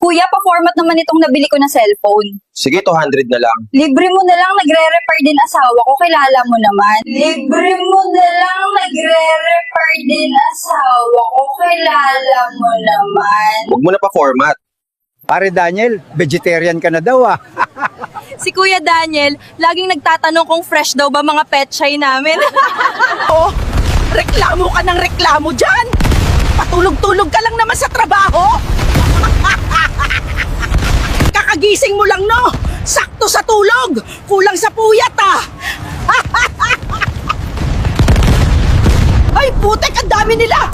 Kuya, pa-format naman itong nabili ko na cellphone. Sige, 200 na lang. Libre mo na lang, nagre-repair din asawa ko, kilala mo naman. Libre mo na lang, nagre-repair din asawa ko, kilala mo naman. Huwag mo na pa-format. Pare Daniel, vegetarian ka na daw ah. Si Kuya Daniel, laging nagtatanong kung fresh daw ba mga petchay namin. Oh, reklamo ka ng reklamo dyan! Patulog-tulog ka lang naman sa trabaho! Kakagising mo lang, no? Sakto sa tulog! Kulang sa puyat, ah! Ay, putek! Ang dami nila!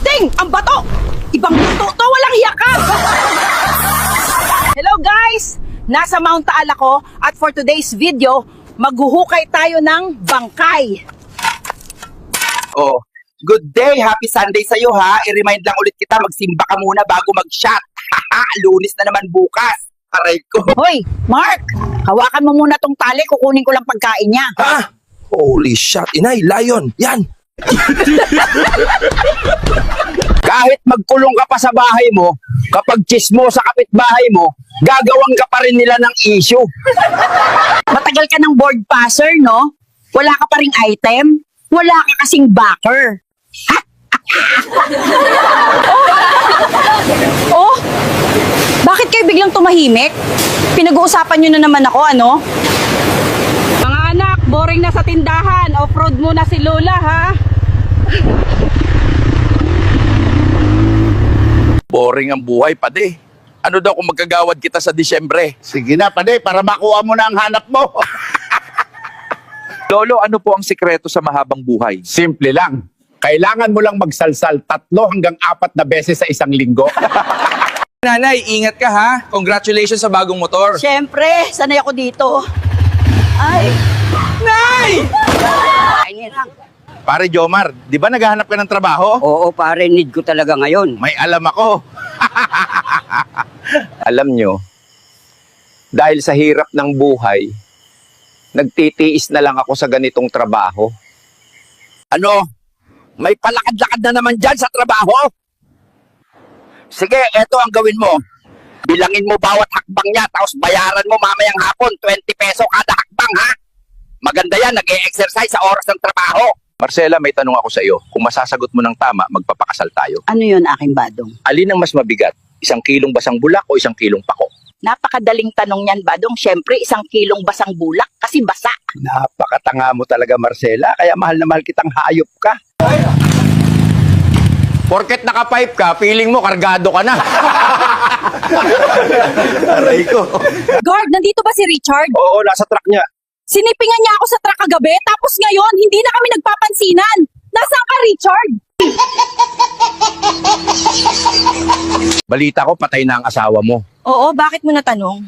Ting! Ang bato! Ibang bato to! Walang hiya ka! Hello, guys! Nasa Mount Taal ako at for today's video, maghuhukay tayo ng bangkay. Oh, good day, happy Sunday sa'yo ha. I-remind lang ulit kita, magsimba ka muna bago mag-shot. Lunes na naman bukas. Aray ko. Hoy, Mark! Hawakan mo muna tong tali, kukunin ko lang pagkain niya. Ha? Holy shit, inay, lion. Yan. Kahit magkulong ka pa sa bahay mo, kapag chismo sa kapitbahay mo, gagawan ka pa rin nila ng issue. Matagal ka ng board passer, no? Wala ka pa ring item? Wala ka kasing backer. Oh, bakit kayo biglang tumahimik? Pinag-uusapan nyo na naman ako, ano? Mga anak, boring na sa tindahan. Off-road muna si Lola, ha? Boring ang buhay, pade. Ano daw kung magkagawad kita sa Disyembre? Sige na, pade, para makuha mo na ang hanap mo. Lolo, ano po ang sikreto sa mahabang buhay? Simple lang. Kailangan mo lang magsalsal 3 hanggang 4 na beses sa isang linggo. Nanay, ingat ka ha. Congratulations sa bagong motor. Siyempre, sanay ako dito. Ay! Nay! Ay, lang. Pare Jomar, di ba naghahanap ka ng trabaho? Oo pare, need ko talaga ngayon. May alam ako. Alam nyo, dahil sa hirap ng buhay, nagtitiis na lang ako sa ganitong trabaho. Ano? May palakad-lakad na naman dyan sa trabaho? Sige, eto ang gawin mo. Bilangin mo bawat hakbang niya, tapos bayaran mo mamayang hapon, 20 peso kada hakbang, ha? Maganda yan, nag-e-exercise sa oras ng trabaho. Marcela, may tanong ako sa iyo. Kung masasagot mo ng tama, magpapakasal tayo. Ano yun, aking badong? Alin ang mas mabigat? 1 kilong basang bulak o 1 kilong pako? Napakadaling tanong yan, badong. Siyempre, 1 kilong basang bulak kasi basa. Napakatanga mo talaga, Marcela. Kaya mahal na mahal kitang hayop ka. Porket naka-pipe ka, feeling mo kargado ka na. Aray ko. Guard, nandito ba si Richard? Oo, nasa truck niya. Sinipingan niya ako sa truck kagabi, tapos ngayon, hindi na kami nagpapansinan. Nasaan ka, Richard? Balita ko, patay na ang asawa mo. Oo, bakit mo natanong?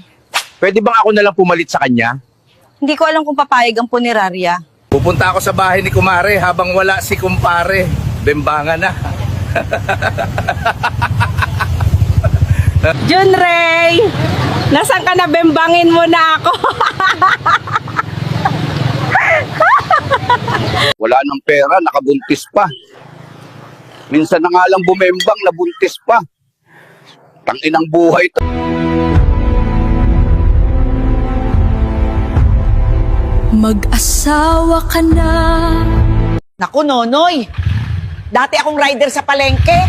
Pwede bang ako nalang pumalit sa kanya? Hindi ko alam kung papayag ang punerarya. Pupunta ako sa bahay ni Kumare habang wala si Kumpare. Bembangan na. Junray! Nasaan ka na? Bembangin mo na ako. Wala nang pera, nakabuntis pa. Minsan na nga lang bumembang, nabuntis pa. Tanginang buhay to. Mag-asawa ka na. Naku, Nonoy. Dati akong rider sa palengke.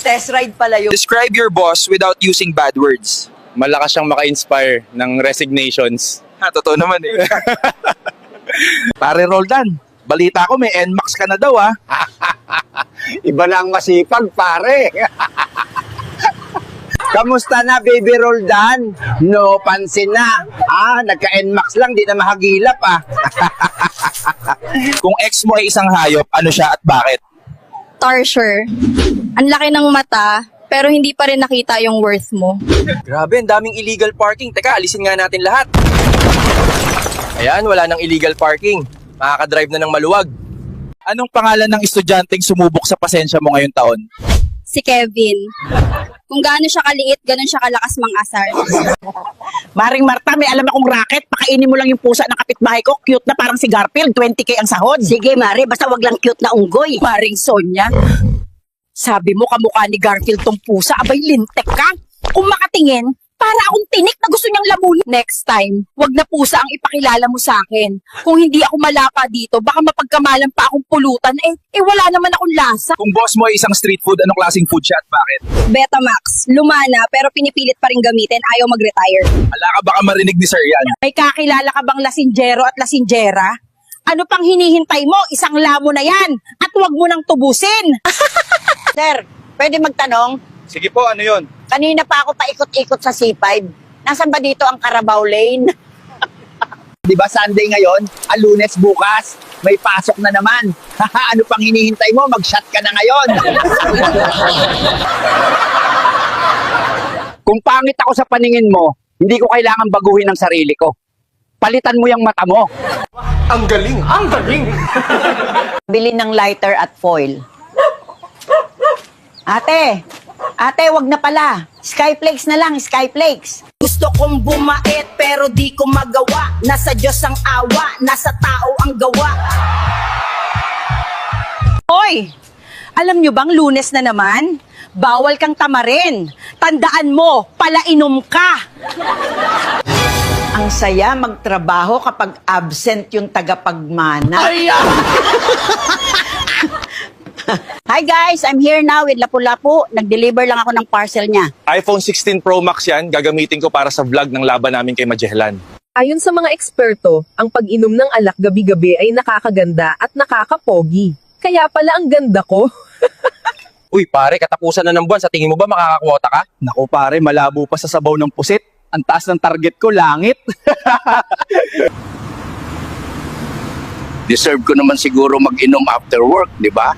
Test ride pala yun. Describe your boss without using bad words. Malakas siyang maka-inspire ng resignations. Totoo naman eh. Pare Roldan, balita ko may NMAX ka na daw, ha? Iba na ang masipag, pare. Kamusta na, baby Roldan? No, pansin na. Nagka-NMAX lang, di na mahagilap, Kung ex mo ay isang hayop, ano siya at bakit? Tarsher, ang laki ng mata, pero hindi pa rin nakita yung worth mo. Grabe, ang daming illegal parking. Teka, alisin nga natin lahat. Ayan, wala nang illegal parking. Makakadrive na ng maluwag. Anong pangalan ng estudyanteng sumubok sa pasensya mo ngayong taon? Si Kevin. Kung gaano siya kaliit, ganon siya kalakas mang-asar. Maring Marta, may alam akong racket. Pakainin mo lang yung pusa ng kapitbahay ko. Cute na parang si Garfield. 20K ang sahod. Sige Mari, basta wag lang cute na unggoy. Maring Sonya. Sabi mo kamukha ni Garfield tong pusa, abay lintek ka. Kung makatingin, para akong tinik na gusto niyang lamunin. Next time, wag na pusa ang ipakilala mo sa akin. Kung hindi ako malapa dito, baka mapagkamalan pa akong pulutan. Wala naman akong lasa. Kung boss mo ay isang street food, anong klaseng food siya at bakit? Betamax, lumana pero pinipilit pa rin gamitin, ayaw mag-retire. Ala ka baka marinig ni sir yan. May kakilala ka bang lasinggero at lasinggera? Ano pang hinihintay mo? Isang lamo na yan. At wag mo nang tubusin. Sir, pwede magtanong? Sige po, ano yun? Kanina pa ako paikot-ikot sa C5. Nasaan ba dito ang Carabao Lane? Di ba Sunday ngayon? Lunes bukas. May pasok na naman. Ano pang hinihintay mo? Mag-shot ka na ngayon. Kung pangit ako sa paningin mo, hindi ko kailangan baguhin ang sarili ko. Palitan mo yung mata mo. Bili ng lighter at foil. Ate, wag na pala. Skyflakes na lang, Skyflakes. Gusto kong bumait pero di ko magawa. Nasa Diyos ang awa, nasa tao ang gawa. Hoy! Alam nyo bang Lunes na naman? Bawal kang tamarin. Tandaan mo, palainom ka. Ang saya magtrabaho kapag absent yung tagapagmana. Hi guys, I'm here now with Lapu-Lapu. Nag-deliver lang ako ng parcel niya. iPhone 16 Pro Max yan, gagamitin ko para sa vlog ng laban namin kay Magellan. Ayon sa mga eksperto, ang pag-inom ng alak gabi-gabi ay nakakaganda at nakakapogi. Kaya pala ang ganda ko. Uy pare, katapusan na ng buwan. Sa tingin mo ba makakakwota ka? Naku pare, malabo pa sa sabaw ng pusit. Ang taas ng target ko, langit. Deserve ko naman siguro mag-inom after work, di ba?